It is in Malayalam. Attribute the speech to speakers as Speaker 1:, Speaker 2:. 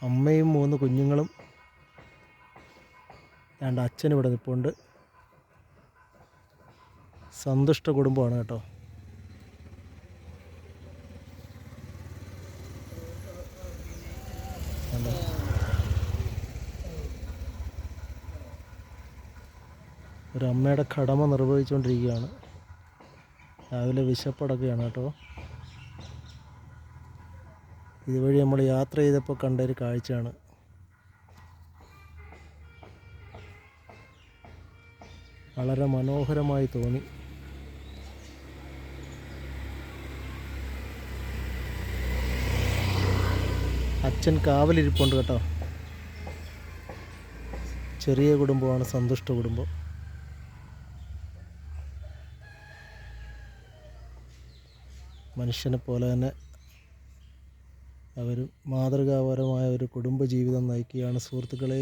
Speaker 1: അമ്മയും 3 കുഞ്ഞുങ്ങളും, രണ്ട് അച്ഛനും ഇവിടെ നിൽപ്പുണ്ട്. സന്തുഷ്ട കുടുംബമാണ് കേട്ടോ. ഒരു അമ്മയുടെ കടമ നിർവഹിച്ചുകൊണ്ടിരിക്കുകയാണ്. രാവിലെ വിശപ്പടക്കുകയാണ് കേട്ടോ. ഇതുവഴി നമ്മൾ യാത്ര ചെയ്തപ്പോൾ കണ്ടൊരു കാഴ്ചയാണ്. വളരെ മനോഹരമായി തോന്നി. അച്ഛൻ കാവലിരിപ്പുണ്ട് കേട്ടോ. ചെറിയ കുടുംബമാണ് സന്തുഷ്ട കുടുംബം. മനുഷ്യനെ പോലെ തന്നെ അവരും മാതൃകാപരമായ ഒരു കുടുംബജീവിതം നയിക്കുകയാണ് സുഹൃത്തുക്കളെ.